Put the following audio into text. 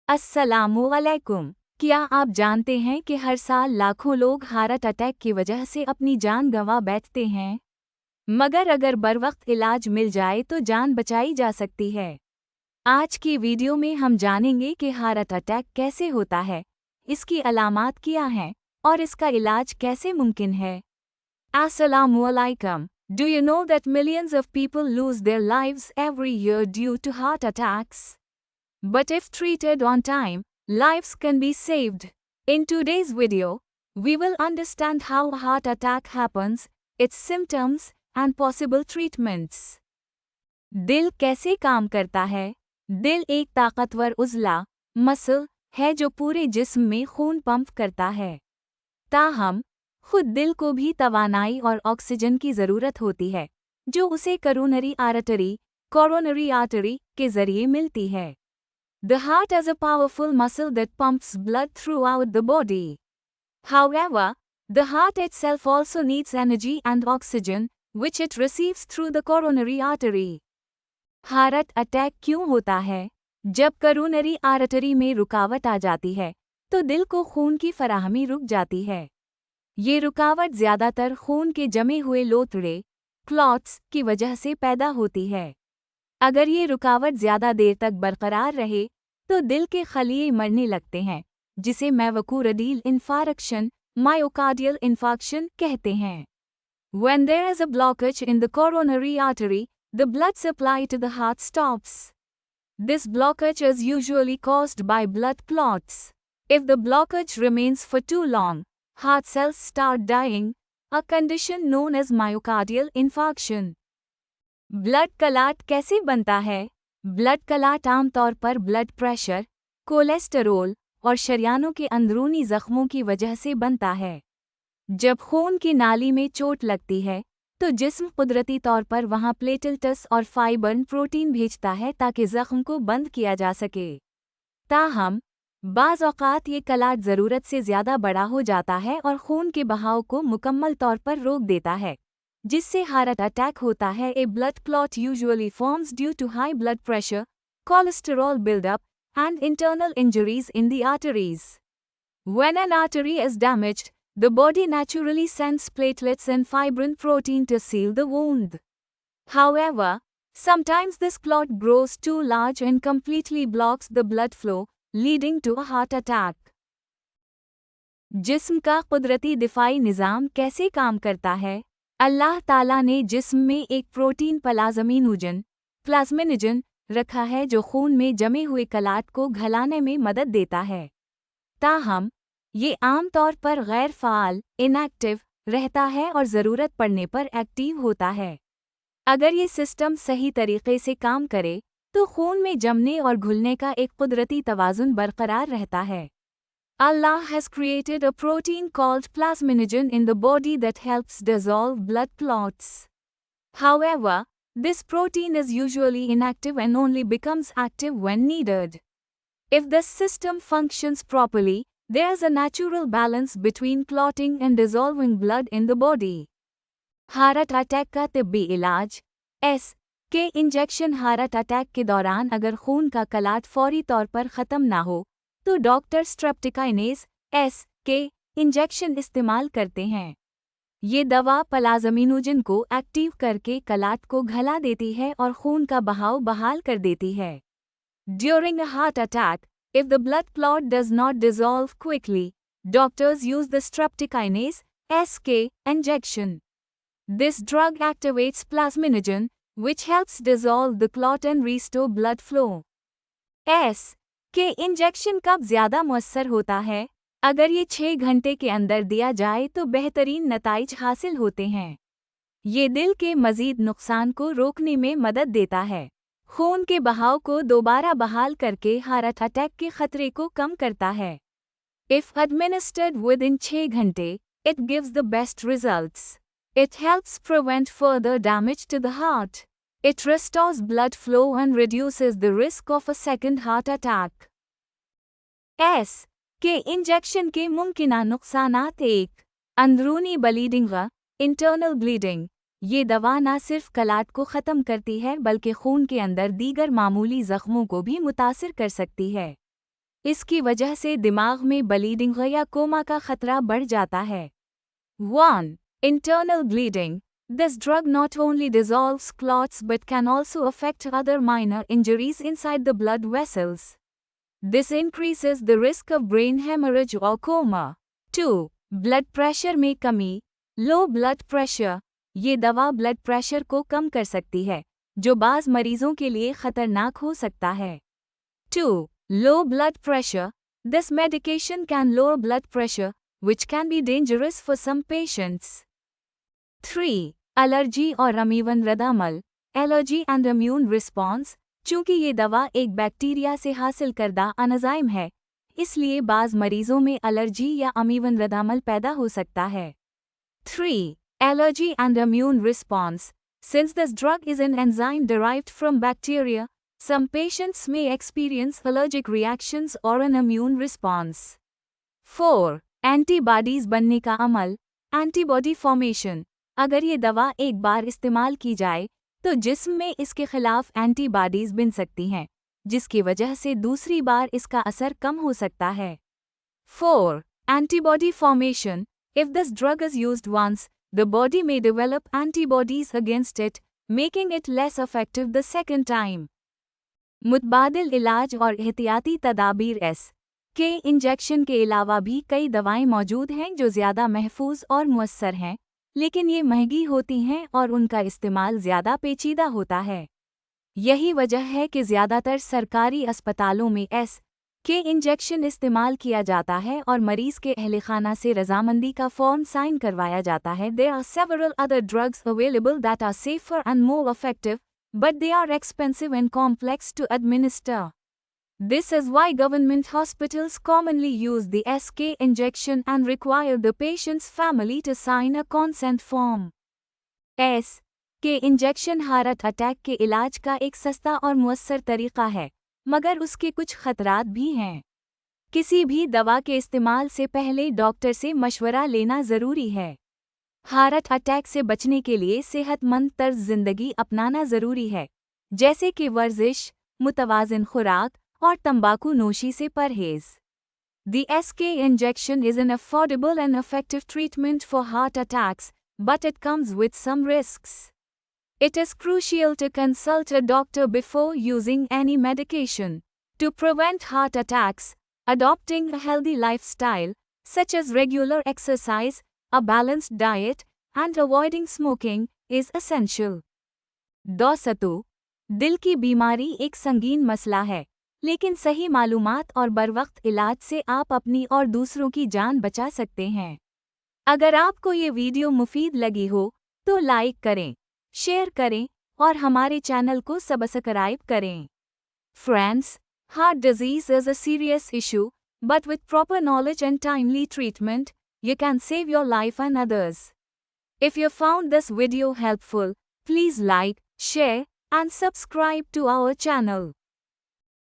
अस्सलामुअलैकुम। क्या आप जानते हैं कि हर साल लाखों लोग हार्ट अटैक की वजह से अपनी जान गंवा बैठते हैं? मगर अगर बरवक्त इलाज मिल जाए तो जान बचाई जा सकती है। आज की वीडियो में हम जानेंगे कि हार्ट अटैक कैसे होता है, इसकी अलामात क्या हैं और इसका इलाज कैसे मुमकिन है। Assalamualaikum. Do you know that millions of people lose their lives every year due to heart attacks? But if treated on time, lives can be saved. In today's video, we will understand how a heart attack happens, its symptoms, and possible treatments. दिल कैसे काम करता है? दिल एक ताकतवर उज़ला, muscle है जो पूरे जिस्म में खून पंप करता है। ताहम, खुद दिल को भी तवानाई और ऑक्सीजन की ज़रूरत होती है, जो उसे कोरोनरी आर्टरी के ज़रिए मिलती है। The heart is a powerful muscle that pumps blood throughout the body. However, the heart itself also needs energy and oxygen, which it receives through the coronary artery. Heart attack क्यों होता है? जब coronary artery में रुकावट आ जाती है, तो दिल को खून की फराहमी रुक जाती है। ये रुकावट ज़्यादातर खून के जमे हुए लोथड़े, क्लॉट्स की वजह से पैदा होती है। अगर ये रुकावट ज़्यादा देर तक बरकरार रहे, तो दिल के खलिए मरने लगते हैं, जिसे मायोकार्डियल इंफार्क्शन, मायोकार्डियल इंफार्क्शन कहते हैं। When there is a blockage in the coronary artery, the blood supply to the heart stops. This blockage is usually caused by blood clots. If the blockage remains for too long, heart cells start dying, a condition known as myocardial infarction. Blood clot कैसे बनता है? Blood clot आमतौर पर blood pressure, cholesterol और शरीयानों के अंदरूनी जख्मों की वजह से बनता है। जब खून की नाली में चोट लगती है, तो जिस्म कुदरती तौर पर वहां प्लेटलेट्स और फाइब्रिन प्रोटीन भेजता है ताकि जख्म को बंद किया जा सके। ताहम, बाज़ औक़ात ये क्लॉट ज़रूरत से ज़्यादा बड़ा हो जाता है और खून के बहाव को मुकम्मल तौर पर रोक देता है, जिससे हार्ट अटैक होता है। A blood clot usually forms due to high blood pressure, cholesterol buildup, and internal injuries in the arteries. When an artery is damaged, the body naturally sends platelets and fibrin protein to seal the wound. However, sometimes this clot grows too large and completely blocks the blood flow, leading to a heart attack. जिस्म का कुदरती दिफाई निज़ाम कैसे काम करता है? अल्लाह ताला ने जिस्म में एक प्रोटीन प्लाज्मिनोजन रखा है जो खून में जमे हुए क्लॉट को घलाने में मदद देता है। ताहम, ये आम तौर पर गैर फ़ाल इनएक्टिव रहता है और ज़रूरत पड़ने पर एक्टिव होता है। अगर ये सिस्टम सही तरीके से काम करे, तो खून में जमने और घुलने का एक कुदरती तवाज़ुन बरकरार रहता है। Allah has created a protein called plasminogen in the body that helps dissolve blood clots. However, this protein is usually inactive and only becomes active when needed. If this system functions properly, there is a natural balance between clotting and dissolving blood in the body. Heart attack का तिब्बी इलाज। के injection. Heart attack के दौरान अगर खून का clot फौरी तौर पर ख़त्म ना हो, तो डॉक्टर स्ट्रेप्टोकाइनेज के इंजेक्शन इस्तेमाल करते हैं। ये दवा प्लाज्मिनोजन को एक्टिव करके क्लॉट को घला देती है और खून का बहाव बहाल कर देती है। During a heart attack, if the blood clot does not dissolve quickly, doctors use the streptokinase injection. This drug activates plasminogen, which helps dissolve the clot and restore blood flow. के इंजेक्शन कब ज़्यादा मुअस्सर होता है? अगर ये 6 घंटे के अंदर दिया जाए तो बेहतरीन नताइज हासिल होते हैं। ये दिल के मज़ीद नुकसान को रोकने में मदद देता है, खून के बहाव को दोबारा बहाल करके हार्ट अटैक के खतरे को कम करता है। If administered within 6 घंटे, it gives the best results. It helps prevent further damage to the heart. It restores blood flow and reduces the risk of a second heart attack. के injection के मुमकिना नुकसानात। 1. अंदरूनी bleeding, internal bleeding. ये दवा न सिर्फ clot को ख़त्म करती है बल्कि खून के अंदर दीगर मामूली ज़ख्मों को भी मुतासिर कर सकती है। इसकी वजह से दिमाग में ब्लीडिंग या कोमा का खतरा बढ़ जाता है। 1. Internal bleeding. This drug not only dissolves clots but can also affect other minor injuries inside the blood vessels. This increases the risk of brain hemorrhage or coma. 2. Blood pressure में कमी. Low blood pressure. ये दवा blood pressure को कम कर सकती है, जो बाज़ मरीजों के लिए खतरनाक हो सकता है। 2. Low blood pressure. This medication can lower blood pressure, which can be dangerous for some patients. 3. Allergy और अमीवन रद्द-अमल. Allergy and immune response. चूंकि ये दवा एक बैक्टीरिया से हासिल करदा एंजाइम है, इसलिए बाज़ मरीजों में एलर्जी या अमीवन रद्द-अमल पैदा हो सकता है। 3. Allergy and immune response. Since this drug is an enzyme derived from bacteria, some patients may experience allergic reactions or an immune response. 4. Antibodies बनने का अमल. Antibody formation. अगर ये दवा एक बार इस्तेमाल की जाए, तो जिस्म में इसके खिलाफ एंटीबॉडीज बन सकती हैं, जिसकी वजह से दूसरी बार इसका असर कम हो सकता है। 4. Antibody formation. If this drug is used once, the body may develop antibodies against it, making it less effective the second time. मुतबादिल इलाज और एहतियाती तदाबीर के इंजेक्शन के अलावा भी कई दवाएं मौजूद हैं जो ज़्यादा महफूज और मुअस्सर हैं, लेकिन ये महंगी होती हैं और उनका इस्तेमाल ज़्यादा पेचीदा होता है। यही वजह है कि ज़्यादातर सरकारी अस्पतालों में के इंजेक्शन इस्तेमाल किया जाता है और मरीज़ के अहलखाना से रजामंदी का फॉर्म साइन करवाया जाता है। There are several other drugs available that are safer and more effective, but they are expensive and complex to administer. This is why government hospitals commonly use the SK injection and require the patient's family to sign a consent form. के injection heart attack के इलाज का एक सस्ता और मुअस्सर तरीका है, मगर उसके कुछ खतरात भी हैं। किसी भी दवा के इस्तेमाल से पहले डॉक्टर से मशवरा लेना ज़रूरी है। हार्ट अटैक से बचने के लिए सेहतमंद तर्ज ज़िंदगी अपनाना ज़रूरी है, जैसे कि वर्जिश, मुतवाज़िन खुराक और तंबाकू नोशी से परहेज़। The SK injection is an affordable and effective treatment for heart attacks, but it comes with some risks. It is crucial to consult a doctor before using any medication. To prevent heart attacks, adopting a healthy lifestyle, such as regular exercise, a balanced diet, and avoiding smoking, is essential. दोस्तों, दिल की बीमारी एक संगीन मसला है, लेकिन सही मालूमात और बरवक्त इलाज से आप अपनी और दूसरों की जान बचा सकते हैं। अगर आपको ये वीडियो मुफीद लगी हो, तो लाइक करें, शेयर करें और हमारे चैनल को सब्सक्राइब करें। Friends, heart disease is a serious issue, but with proper knowledge and timely treatment, you can save your life and others. If you found this video helpful, please like, share, and subscribe to our channel.